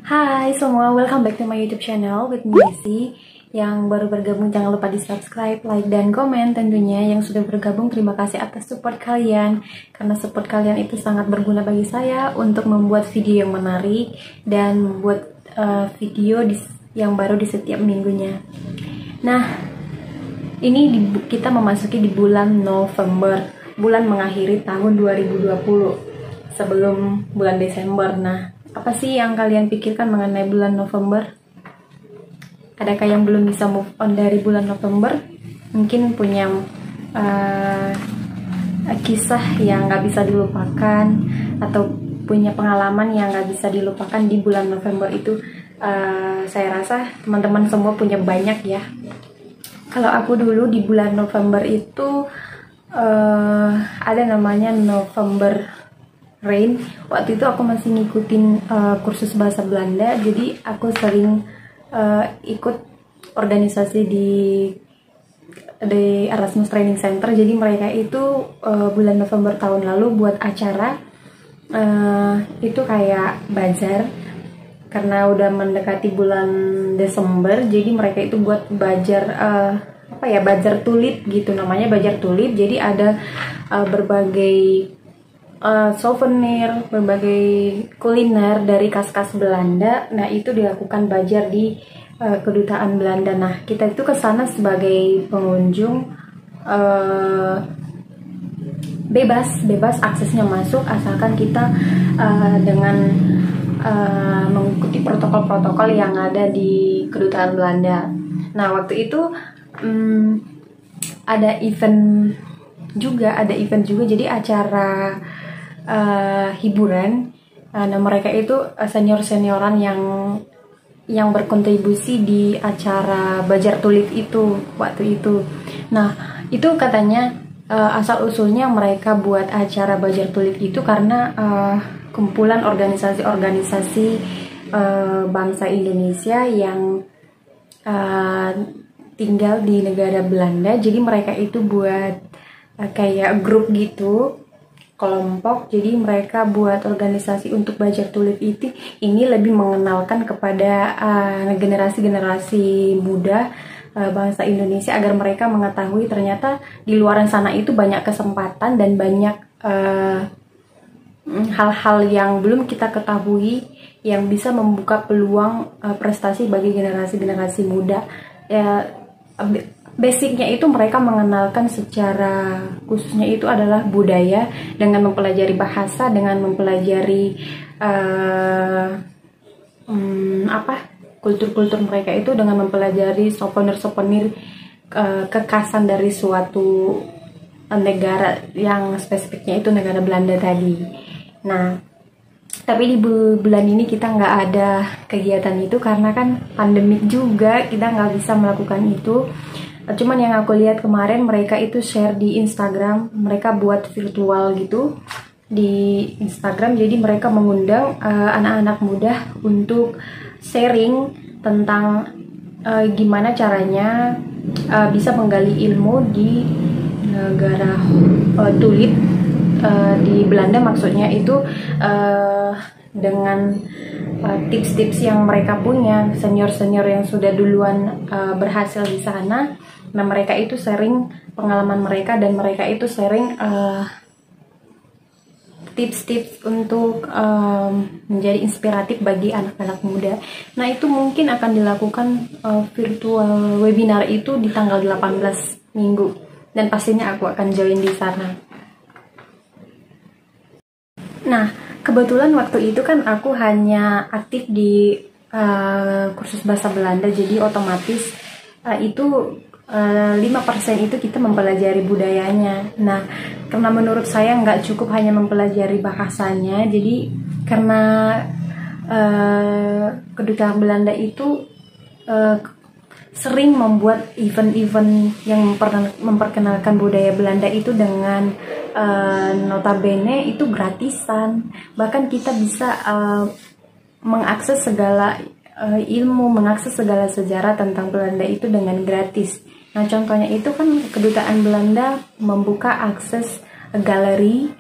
Hai semua, welcome back to my YouTube channel with me Desi. Yang baru bergabung jangan lupa di subscribe, like, dan komen tentunya. Yang sudah bergabung terima kasih atas support kalian, karena support kalian itu sangat berguna bagi saya untuk membuat video yang menarik dan membuat video yang baru di setiap minggunya. Nah, ini kita memasuki di bulan November, bulan mengakhiri tahun 2020 sebelum bulan Desember. Nah, apa sih yang kalian pikirkan mengenai bulan November? Adakah yang belum bisa move on dari bulan November? Mungkin punya kisah yang gak bisa dilupakan, atau punya pengalaman yang gak bisa dilupakan di bulan November itu. Saya rasa teman-teman semua punya banyak ya. Kalau aku dulu di bulan November itu ada namanya November Rain. Waktu itu aku masih ngikutin kursus bahasa Belanda, jadi aku sering ikut organisasi di Erasmus Training Center. Jadi mereka itu bulan November tahun lalu buat acara itu kayak bazar, karena udah mendekati bulan Desember. Jadi mereka itu buat bazar bazar tulip gitu namanya, bazar tulip. Jadi ada berbagai souvenir, berbagai kuliner dari khas-khas Belanda. Nah, itu dilakukan bazar di kedutaan Belanda. Nah, kita itu ke sana sebagai pengunjung, bebas aksesnya masuk, asalkan kita dengan mengikuti protokol-protokol yang ada di kedutaan Belanda. Nah, waktu itu ada event juga, jadi acara hiburan. Nah, mereka itu senior-senioran yang berkontribusi di acara bazar tulip itu waktu itu. Nah, itu katanya asal usulnya mereka buat acara bazar tulip itu karena kumpulan organisasi-organisasi bangsa Indonesia yang tinggal di negara Belanda. Jadi mereka itu buat kayak grup gitu, kelompok. Jadi mereka buat organisasi untuk bazar tulip itu. Ini lebih mengenalkan kepada generasi-generasi muda bangsa Indonesia, agar mereka mengetahui ternyata di luaran sana itu banyak kesempatan dan banyak hal-hal yang belum kita ketahui yang bisa membuka peluang prestasi bagi generasi-generasi muda. Basicnya itu mereka mengenalkan secara khususnya itu adalah budaya, dengan mempelajari bahasa, dengan mempelajari kultur-kultur mereka itu, dengan mempelajari souvenir-souvenir kekhasan dari suatu negara yang spesifiknya itu negara Belanda tadi. Nah, tapi di bulan ini kita nggak ada kegiatan itu karena kan pandemik juga, kita nggak bisa melakukan itu. Cuman yang aku lihat kemarin mereka itu share di Instagram, mereka buat virtual gitu di Instagram. Jadi mereka mengundang anak-anak muda untuk sharing tentang gimana caranya bisa menggali ilmu di negara tulip di Belanda. Maksudnya itu dengan tips-tips yang mereka punya, senior-senior yang sudah duluan berhasil di sana. Nah, mereka itu sharing pengalaman mereka, dan mereka itu sharing tips-tips untuk menjadi inspiratif bagi anak-anak muda. Nah, itu mungkin akan dilakukan virtual webinar itu di tanggal 18 Minggu, dan pastinya aku akan join di sana. Nah, kebetulan waktu itu kan aku hanya aktif di kursus bahasa Belanda, jadi otomatis itu 5% itu kita mempelajari budayanya. Nah, karena menurut saya nggak cukup hanya mempelajari bahasanya, jadi karena kedutaan Belanda itu sering membuat event-event yang memperkenalkan budaya Belanda itu dengan notabene itu gratisan. Bahkan kita bisa mengakses segala ilmu, mengakses segala sejarah tentang Belanda itu dengan gratis. Nah, contohnya itu kan kedutaan Belanda membuka akses galeri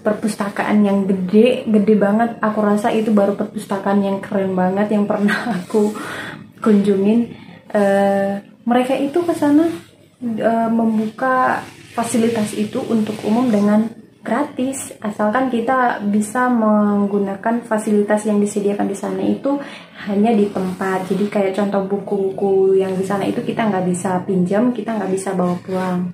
perpustakaan yang gede banget. Aku rasa itu baru perpustakaan yang keren banget yang pernah aku kunjungin. Mereka itu ke sana membuka fasilitas itu untuk umum dengan gratis, asalkan kita bisa menggunakan fasilitas yang disediakan di sana itu hanya di tempat. Jadi kayak contoh buku-buku yang di sana itu kita nggak bisa pinjam, kita nggak bisa bawa pulang.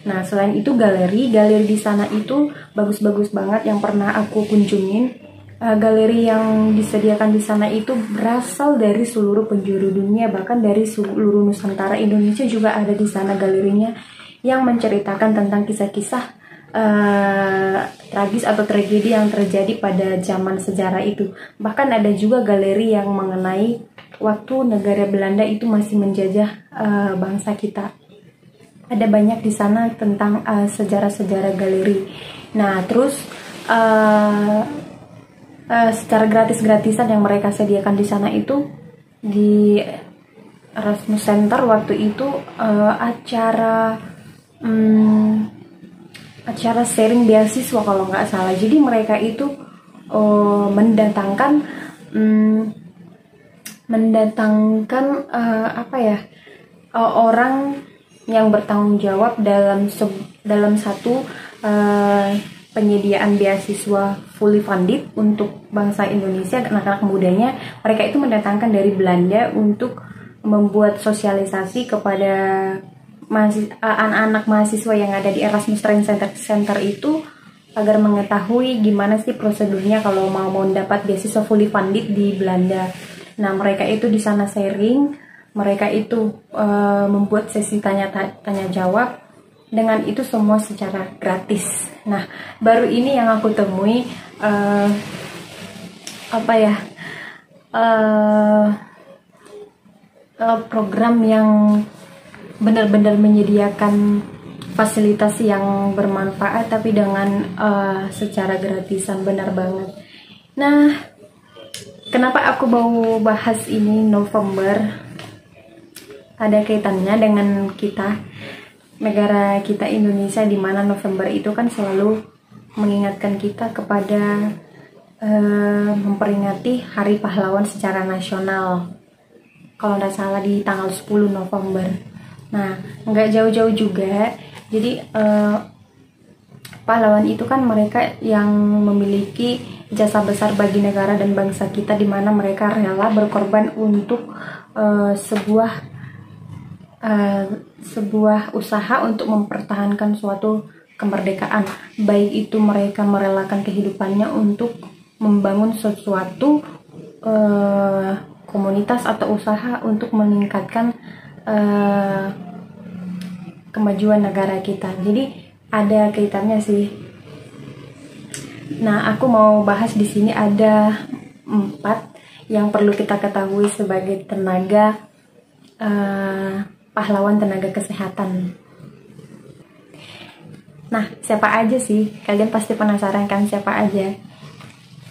Nah, selain itu galeri di sana itu bagus-bagus banget yang pernah aku kunjungin. Galeri yang disediakan di sana itu berasal dari seluruh penjuru dunia, bahkan dari seluruh Nusantara. Indonesia juga ada di sana galerinya yang menceritakan tentang kisah-kisah tragis atau tragedi yang terjadi pada zaman sejarah itu. Bahkan ada juga galeri yang mengenai waktu negara Belanda itu masih menjajah bangsa kita. Ada banyak di sana tentang sejarah-sejarah galeri. Nah, terus secara gratis-gratisan yang mereka sediakan di sana itu, di Erasmus Center waktu itu acara sharing beasiswa kalau nggak salah. Jadi mereka itu mendatangkan orang yang bertanggung jawab dalam satu penyediaan beasiswa fully funded untuk bangsa Indonesia, anak-anak mudanya. Mereka itu mendatangkan dari Belanda untuk membuat sosialisasi kepada anak-anak mahasiswa yang ada di Erasmus Training Center itu, agar mengetahui gimana sih prosedurnya kalau mau mendapat beasiswa fully funded di Belanda. Nah, mereka itu di sana sharing, mereka itu membuat sesi tanya jawab, dengan itu semua secara gratis. Nah, baru ini yang aku temui program yang benar-benar menyediakan fasilitas yang bermanfaat tapi dengan secara gratisan, benar banget. Nah, kenapa aku mau bahas ini November? Ada kaitannya dengan negara kita Indonesia, di mana November itu kan selalu mengingatkan kita kepada memperingati Hari Pahlawan secara nasional. Kalau tidak salah di tanggal 10 November. Nah, nggak jauh-jauh juga. Jadi pahlawan itu kan mereka yang memiliki jasa besar bagi negara dan bangsa kita, di mana mereka rela berkorban untuk sebuah usaha untuk mempertahankan suatu kemerdekaan. Baik itu mereka merelakan kehidupannya untuk membangun sesuatu komunitas atau usaha untuk meningkatkan kemajuan negara kita. Jadi ada kaitannya sih. Nah, aku mau bahas di sini ada 4 yang perlu kita ketahui sebagai tenaga pahlawan tenaga kesehatan. Nah, siapa aja sih? Kalian pasti penasaran kan siapa aja?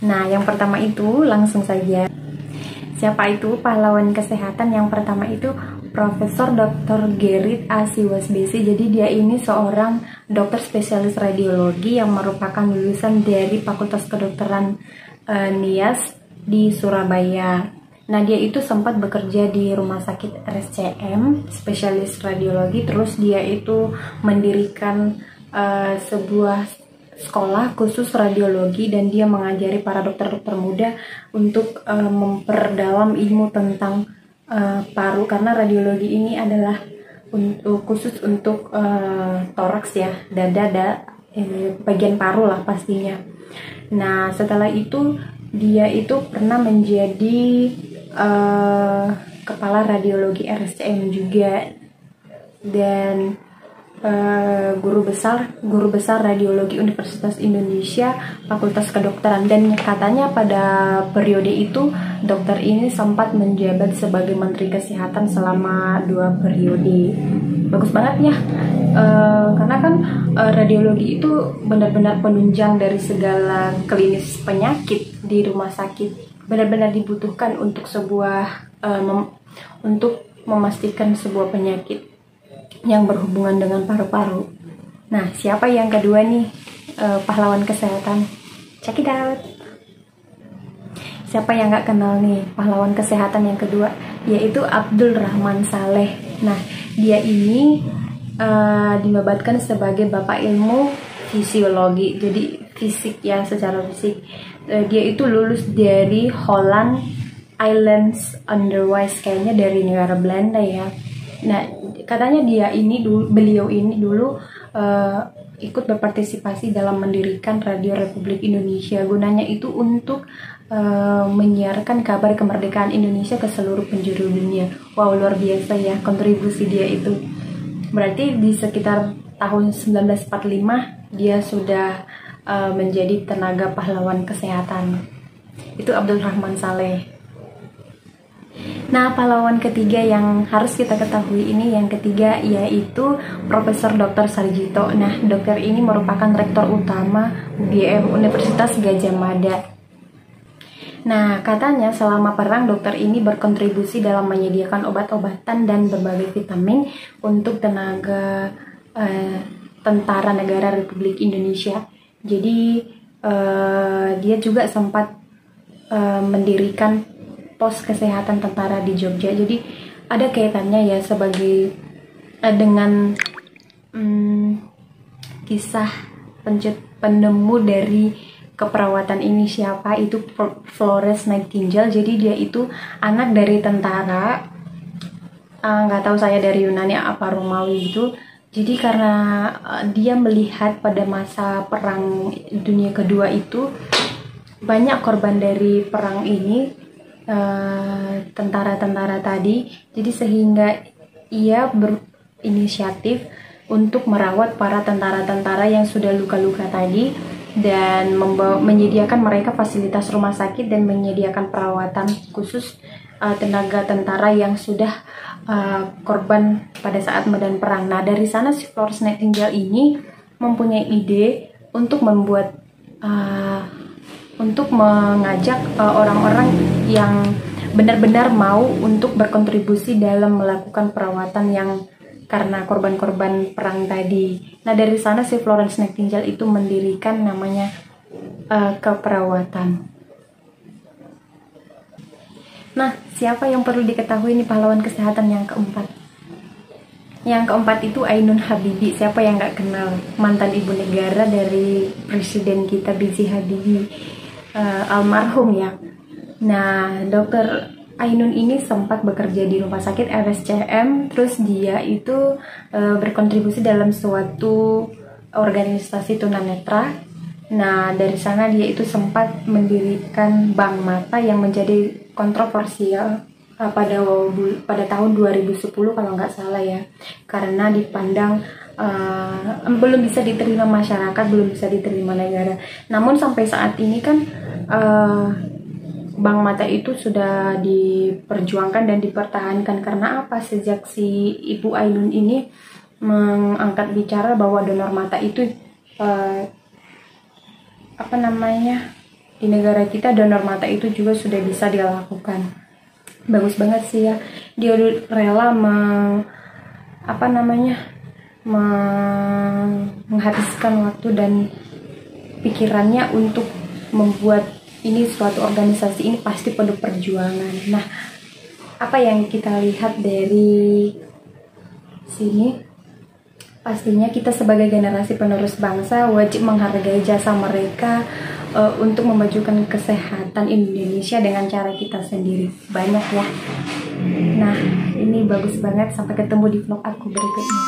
Nah, yang pertama itu langsung saja. Siapa itu pahlawan kesehatan? Yang pertama itu Profesor Dr. Gerrit A. Siwasbesi. Jadi dia ini seorang dokter spesialis radiologi yang merupakan lulusan dari Fakultas Kedokteran Nias di Surabaya. Nah, dia itu sempat bekerja di Rumah Sakit RSCM, spesialis radiologi. Terus dia itu mendirikan sebuah sekolah khusus radiologi, dan dia mengajari para dokter-dokter muda untuk memperdalam ilmu tentang paru, karena radiologi ini adalah khusus untuk toraks ya, dada, bagian paru lah pastinya. Nah, setelah itu dia itu pernah menjadi kepala radiologi RSCM juga, dan guru besar radiologi Universitas Indonesia Fakultas Kedokteran. Dan katanya pada periode itu dokter ini sempat menjabat sebagai Menteri Kesehatan selama 2 periode. Bagus banget ya, karena kan radiologi itu benar-benar penunjang dari segala klinis penyakit di rumah sakit. Benar-benar dibutuhkan untuk untuk memastikan sebuah penyakit yang berhubungan dengan paru-paru. Nah, siapa yang kedua nih? pahlawan kesehatan. Check it out. Siapa yang nggak kenal nih pahlawan kesehatan yang kedua, yaitu Abdul Rahman Saleh. Nah, dia ini dinobatkan sebagai bapak ilmu fisiologi, jadi fisik ya, secara fisik. Dia itu lulus dari Holland Islands Underwijs, kayaknya dari negara Belanda ya. Nah, katanya beliau ini dulu ikut berpartisipasi dalam mendirikan Radio Republik Indonesia. Gunanya itu untuk menyiarkan kabar kemerdekaan Indonesia ke seluruh penjuru dunia. Wow, luar biasa ya kontribusi dia itu. Berarti di sekitar tahun 1945 dia sudah menjadi tenaga pahlawan kesehatan. Itu Abdul Rahman Saleh. Nah, pahlawan ketiga yang harus kita ketahui ini yang ketiga, yaitu Profesor Dr. Sarjito. Nah, dokter ini merupakan rektor utama UGM, Universitas Gadjah Mada. Nah, katanya selama perang dokter ini berkontribusi dalam menyediakan obat-obatan dan berbagai vitamin untuk tenaga tentara negara Republik Indonesia. Jadi dia juga sempat mendirikan pos kesehatan tentara di Jogja. Jadi ada kaitannya ya dengan kisah penemu dari keperawatan ini. Siapa itu? Florence Nightingale. Jadi dia itu anak dari tentara, nggak tahu saya dari Yunani apa Romawi itu. Jadi karena dia melihat pada masa perang dunia kedua itu banyak korban dari perang ini, tentara-tentara tadi. Jadi sehingga ia berinisiatif untuk merawat para tentara-tentara yang sudah luka-luka tadi dan menyediakan mereka fasilitas rumah sakit dan menyediakan perawatan khusus tenaga tentara yang sudah korban pada saat medan perang. Nah, dari sana si Florence Nightingale ini mempunyai ide untuk mengajak orang-orang yang benar-benar mau untuk berkontribusi dalam melakukan perawatan yang karena korban-korban perang tadi. Nah, dari sana si Florence Nightingale itu mendirikan namanya keperawatan. Nah, siapa yang perlu diketahui ini pahlawan kesehatan yang keempat? Yang keempat itu Ainun Habibie. Siapa yang nggak kenal? Mantan ibu negara dari presiden kita B.J. Habibie, almarhum ya. Nah, Dokter Ainun ini sempat bekerja di rumah sakit RSCM. Terus dia itu berkontribusi dalam suatu organisasi tunanetra. Nah, dari sana dia itu sempat mendirikan bank mata yang menjadi kontroversial pada tahun 2010 kalau nggak salah ya, karena dipandang belum bisa diterima masyarakat, belum bisa diterima negara. Namun sampai saat ini kan bank mata itu sudah diperjuangkan dan dipertahankan. Karena apa? Sejak si Ibu Ainun ini mengangkat bicara bahwa donor mata itu di negara kita donor mata itu juga sudah bisa dilakukan. Bagus banget sih ya, dia rela menghabiskan waktu dan pikirannya untuk membuat ini suatu organisasi. Ini pasti penuh perjuangan. Nah, apa yang kita lihat dari sini? Pastinya kita sebagai generasi penerus bangsa wajib menghargai jasa mereka untuk memajukan kesehatan Indonesia dengan cara kita sendiri. Banyak ya. Nah, ini bagus banget. Sampai ketemu di vlog aku berikutnya.